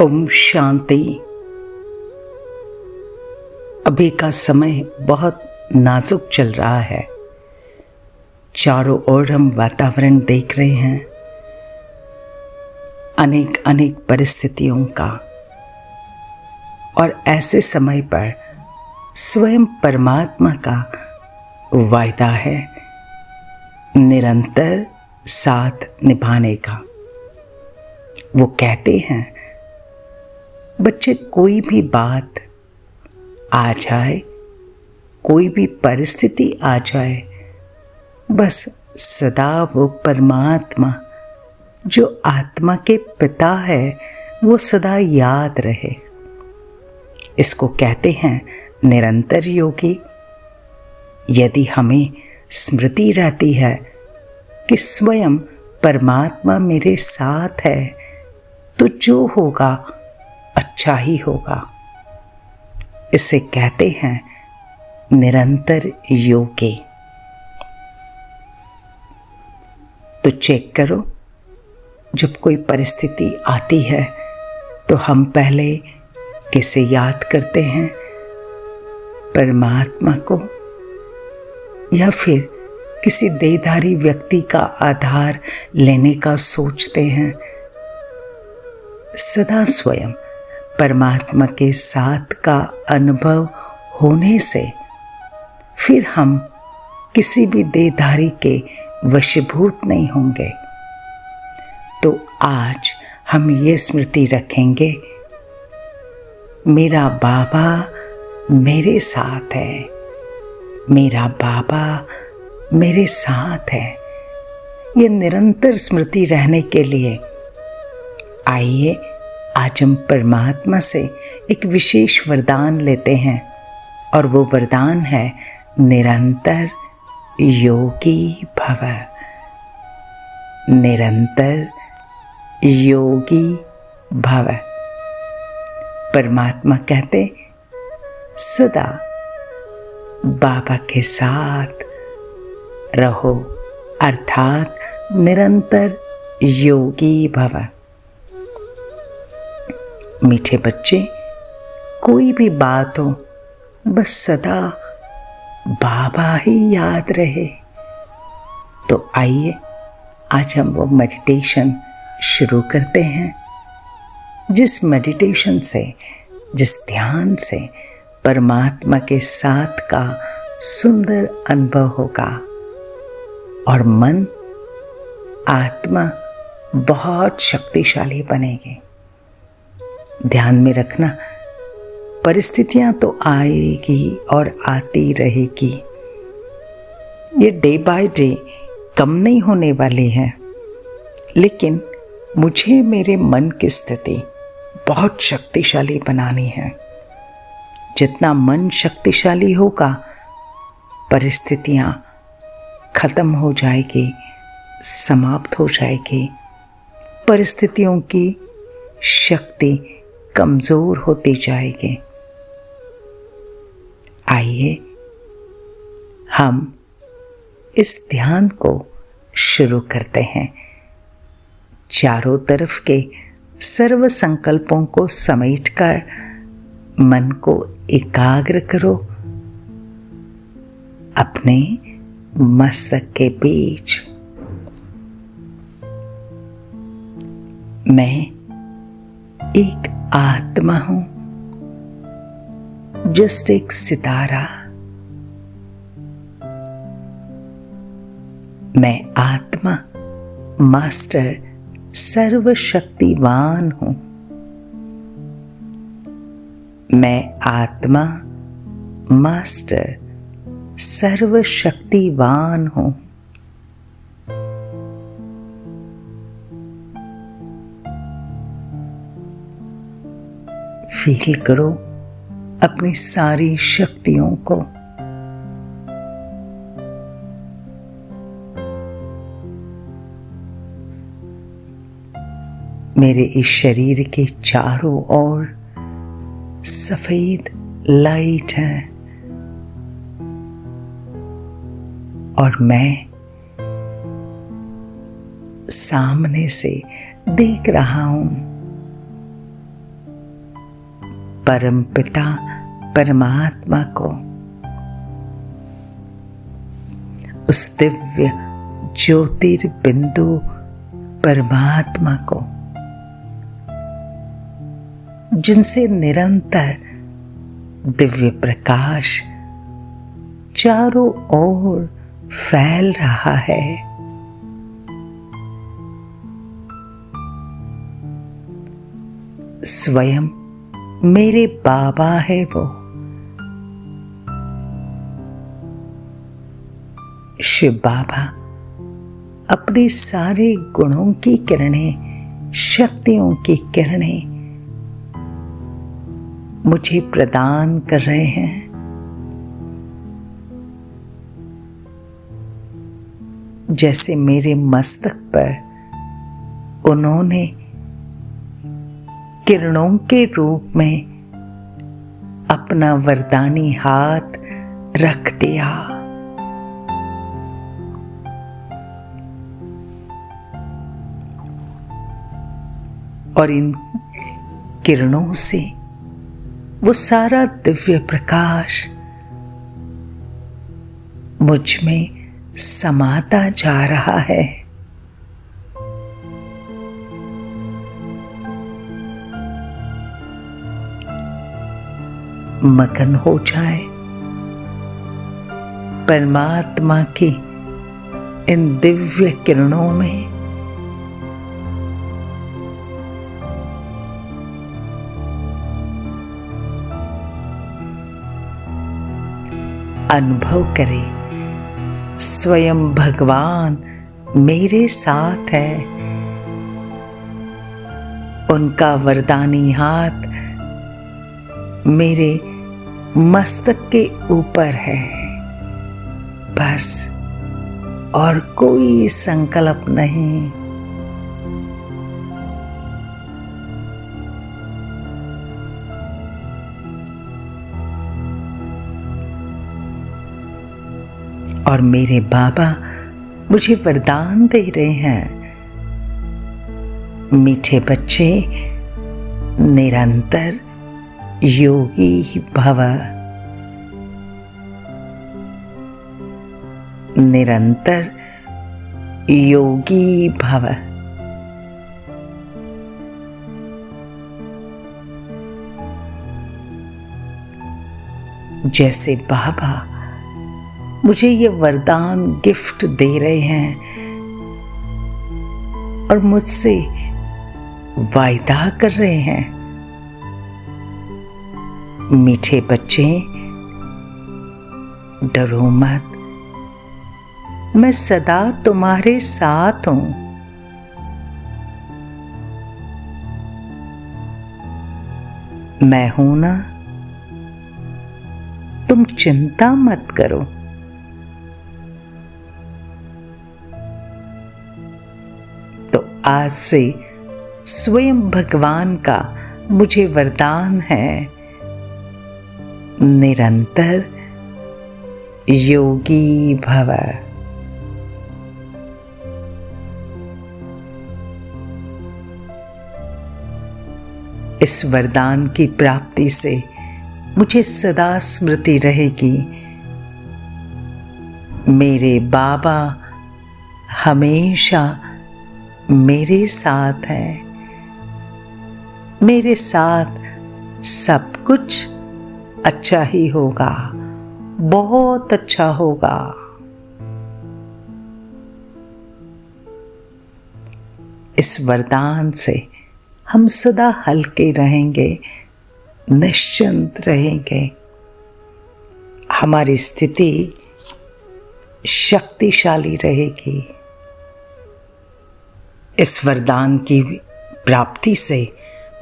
ओम शांति। अभी का समय बहुत नाजुक चल रहा है। चारों ओर हम वातावरण देख रहे हैं, अनेक अनेक परिस्थितियों का। और ऐसे समय पर स्वयं परमात्मा का वायदा है निरंतर साथ निभाने का। वो कहते हैं, बच्चे, कोई भी बात आ जाए, कोई भी परिस्थिति आ जाए, बस सदा वो परमात्मा जो आत्मा के पिता है वो सदा याद रहे। इसको कहते हैं निरंतर योगी। यदि हमें स्मृति रहती है कि स्वयं परमात्मा मेरे साथ है, तो जो होगा अच्छा ही होगा। इसे कहते हैं निरंतर योगी। तो चेक करो, जब कोई परिस्थिति आती है तो हम पहले किसे याद करते हैं? परमात्मा को, या फिर किसी देहधारी व्यक्ति का आधार लेने का सोचते हैं? सदा स्वयं परमात्मा के साथ का अनुभव होने से फिर हम किसी भी देहधारी के वशीभूत नहीं होंगे। तो आज हम ये स्मृति रखेंगे, मेरा बाबा मेरे साथ है, मेरा बाबा मेरे साथ है। ये निरंतर स्मृति रहने के लिए आइए आज हम परमात्मा से एक विशेष वरदान लेते हैं, और वो वरदान है निरंतर योगी भव। निरंतर योगी भव। परमात्मा कहते, सदा बाबा के साथ रहो, अर्थात निरंतर योगी भव। मीठे बच्चे, कोई भी बात हो, बस सदा बाबा ही याद रहे। तो आइए आज हम वो मेडिटेशन शुरू करते हैं, जिस मेडिटेशन से, जिस ध्यान से परमात्मा के साथ का सुंदर अनुभव होगा और मन, आत्मा बहुत शक्तिशाली बनेगी। ध्यान में रखना, परिस्थितियां तो आएगी और आती रहेगी। ये डे बाय डे कम नहीं होने वाली है, लेकिन मुझे मेरे मन की स्थिति बहुत शक्तिशाली बनानी है। जितना मन शक्तिशाली होगा, परिस्थितियां खत्म हो जाएगी, समाप्त हो जाएगी। परिस्थितियों की शक्ति कमजोर होती जाएगी। आइए हम इस ध्यान को शुरू करते हैं। चारों तरफ के सर्व संकल्पों को समेटकर मन को एकाग्र करो। अपने मस्तक के बीच मैं एक आत्मा हूं, जस्ट एक सितारा। मैं आत्मा मास्टर सर्वशक्तिवान हूं। मैं आत्मा मास्टर सर्वशक्तिवान हूं। फील करो अपनी सारी शक्तियों को। मेरे इस शरीर के चारों ओर सफेद लाइट है, और मैं सामने से देख रहा हूं। परमपिता परमात्मा को, उस दिव्य ज्योतिर्बिंदु परमात्मा को, जिनसे निरंतर दिव्य प्रकाश चारों ओर फैल रहा है। स्वयं मेरे बाबा है वो। शिव बाबा अपने सारे गुणों की किरणें, शक्तियों की किरणें मुझे प्रदान कर रहे हैं। जैसे मेरे मस्तक पर उन्होंने किरणों के रूप में अपना वरदानी हाथ रख दिया। और इन किरणों से वो सारा दिव्य प्रकाश मुझ में समाता जा रहा है। मगन हो जाए परमात्मा की इन दिव्य किरणों में। अनुभव करें स्वयं भगवान मेरे साथ है। उनका वरदानी हाथ मेरे मस्तक के ऊपर है। बस और कोई संकल्प नहीं। और मेरे बाबा मुझे वरदान दे रहे हैं, मीठे बच्चे निरंतर योगी भव, निरंतर योगी भव। जैसे बाबा मुझे ये वरदान गिफ्ट दे रहे हैं और मुझसे वायदा कर रहे हैं, मीठे बच्चे डरो मत, मैं सदा तुम्हारे साथ हूं। मैं हूं ना, तुम चिंता मत करो। आज से स्वयं भगवान का मुझे वरदान है, निरंतर योगी भव। इस वरदान की प्राप्ति से मुझे सदा स्मृति रहेगी, मेरे बाबा हमेशा मेरे साथ है। मेरे साथ सब कुछ अच्छा ही होगा, बहुत अच्छा होगा। इस वरदान से हम सदा हल्के रहेंगे, निश्चिंत रहेंगे। हमारी स्थिति शक्तिशाली रहेगी। इस वरदान की प्राप्ति से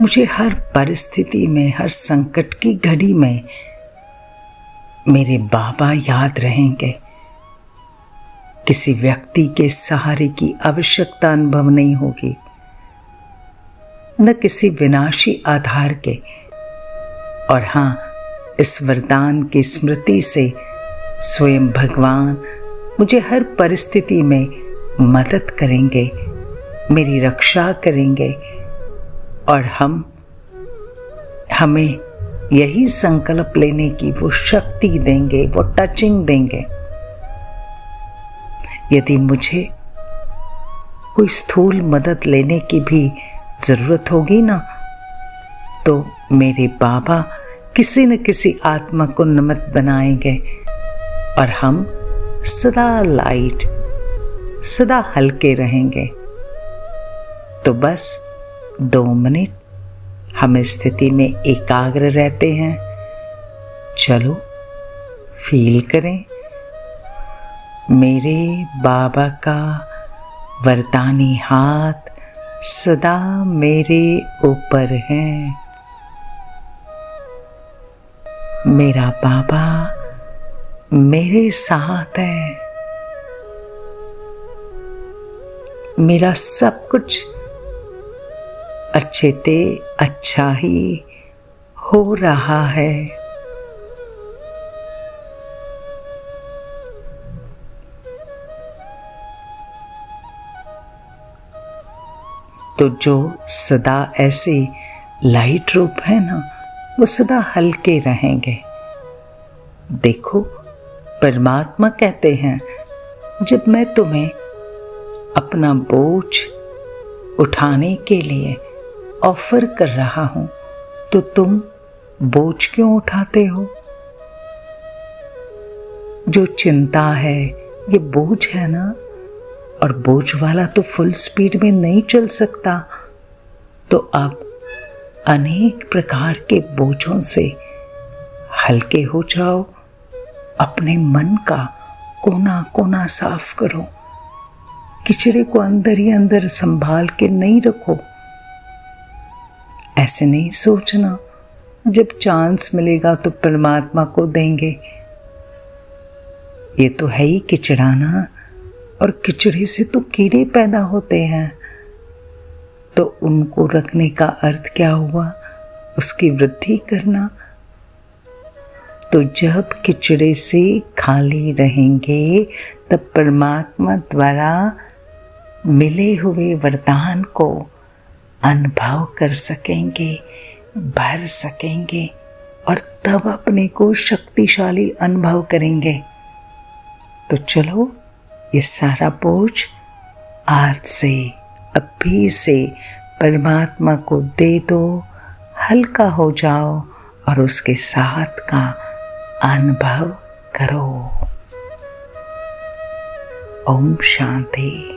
मुझे हर परिस्थिति में, हर संकट की घड़ी में मेरे बाबा याद रहेंगे। किसी व्यक्ति के सहारे की आवश्यकता अनुभव नहीं होगी, न किसी विनाशी आधार के। और हाँ, इस वरदान की स्मृति से स्वयं भगवान मुझे हर परिस्थिति में मदद करेंगे, मेरी रक्षा करेंगे और हमें यही संकल्प लेने की वो शक्ति देंगे, वो टचिंग देंगे। यदि मुझे कोई स्थूल मदद लेने की भी जरूरत होगी ना, तो मेरे बाबा किसी न किसी आत्मा को निमित्त बनाएंगे और हम सदा लाइट, सदा हल्के रहेंगे। तो बस 2 मिनट हम स्थिति में एकाग्र रहते हैं। चलो फील करें, मेरे बाबा का वरदानी हाथ सदा मेरे ऊपर है। मेरा बाबा मेरे साथ है। मेरा सब कुछ अच्छे ते अच्छा ही हो रहा है। तो जो सदा ऐसे लाइट रूप है ना, वो सदा हल्के रहेंगे। देखो, परमात्मा कहते हैं, जब मैं तुम्हें अपना बोझ उठाने के लिए ऑफर कर रहा हूं, तो तुम बोझ क्यों उठाते हो? जो चिंता है ये बोझ है ना, और बोझ वाला तो फुल स्पीड में नहीं चल सकता। तो अब अनेक प्रकार के बोझों से हल्के हो जाओ। अपने मन का कोना कोना साफ करो। किचड़े को अंदर ही अंदर संभाल के नहीं रखो। ऐसे नहीं सोचना जब चांस मिलेगा तो परमात्मा को देंगे। ये तो है ही किचड़ा ना, और किचड़े से तो कीड़े पैदा होते हैं। तो उनको रखने का अर्थ क्या हुआ? उसकी वृद्धि करना। तो जब किचड़े से खाली रहेंगे, तब परमात्मा द्वारा मिले हुए वरदान को अनुभव कर सकेंगे, भर सकेंगे, और तब अपने को शक्तिशाली अनुभव करेंगे। तो चलो, ये सारा बोझ आज से, अभी से परमात्मा को दे दो। हल्का हो जाओ और उसके साथ का अनुभव करो। ओम शांति।